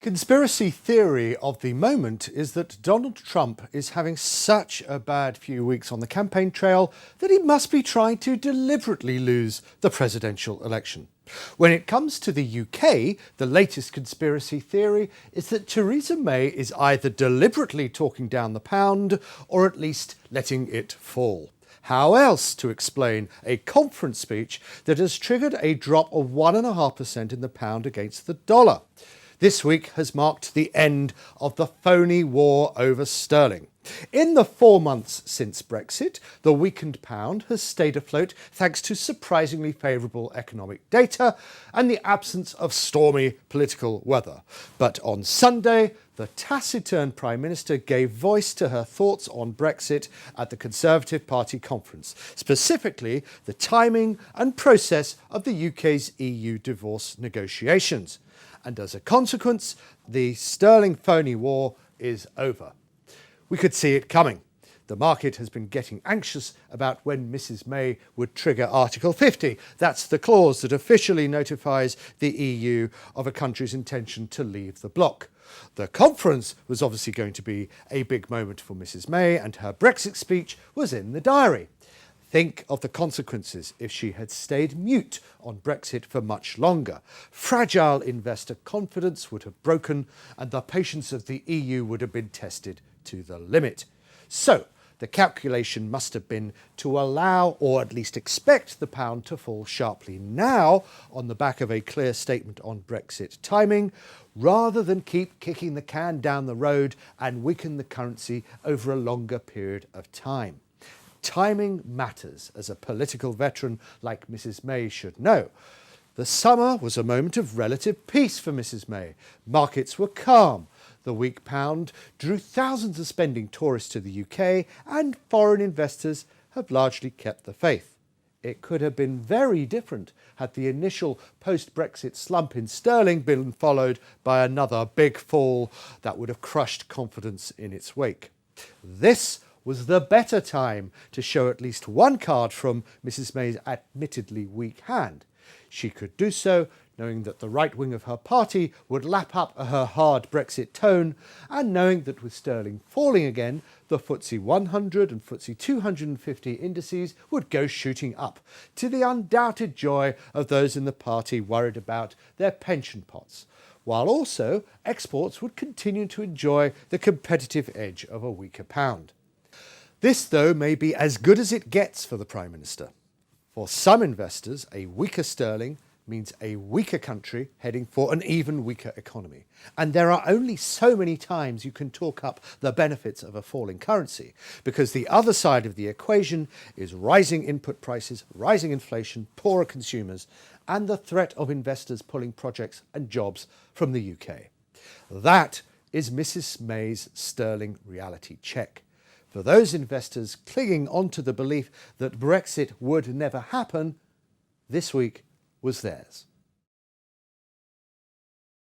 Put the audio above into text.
Conspiracy theory of the moment is that Donald Trump is having such a bad few weeks on the campaign trail that he must be trying to deliberately lose the presidential election. When it comes to the UK, the latest conspiracy theory is that Theresa May is either deliberately talking down the pound or at least letting it fall. How else to explain a conference speech that has triggered a drop of 1.5% in the pound against the dollar? This week has marked the end of the phony war over sterling. In the 4 months since Brexit, the weakened pound has stayed afloat thanks to surprisingly favourable economic data and the absence of stormy political weather. But on Sunday, the taciturn Prime Minister gave voice to her thoughts on Brexit at the Conservative Party conference, specifically the timing and process of the UK's EU divorce negotiations. And as a consequence, the sterling phony war is over. We could see it coming. The market has been getting anxious about when Mrs May would trigger Article 50. That's the clause that officially notifies the EU of a country's intention to leave the bloc. The conference was obviously going to be a big moment for Mrs May, and her Brexit speech was in the diary. Think of the consequences if she had stayed mute on Brexit for much longer. Fragile investor confidence would have broken and the patience of the EU would have been tested to the limit. So the calculation must have been to allow or at least expect the pound to fall sharply now on the back of a clear statement on Brexit timing, rather than keep kicking the can down the road and weaken the currency over a longer period of time. Timing matters, as a political veteran like Mrs May should know. The summer was a moment of relative peace for Mrs May. Markets were calm. The weak pound drew thousands of spending tourists to the UK, and foreign investors have largely kept the faith. It could have been very different had the initial post-Brexit slump in sterling been followed by another big fall that would have crushed confidence in its wake. This was the better time to show at least one card from Mrs May's admittedly weak hand. She could do so knowing that the right wing of her party would lap up her hard Brexit tone, and knowing that with sterling falling again, the FTSE 100 and FTSE 250 indices would go shooting up, to the undoubted joy of those in the party worried about their pension pots, while also exports would continue to enjoy the competitive edge of a weaker pound. This, though, may be as good as it gets for the Prime Minister. For some investors, a weaker sterling means a weaker country heading for an even weaker economy. And there are only so many times you can talk up the benefits of a falling currency, because the other side of the equation is rising input prices, rising inflation, poorer consumers, and the threat of investors pulling projects and jobs from the UK. That is Mrs May's sterling reality check. For those investors clinging onto the belief that Brexit would never happen, this week was theirs.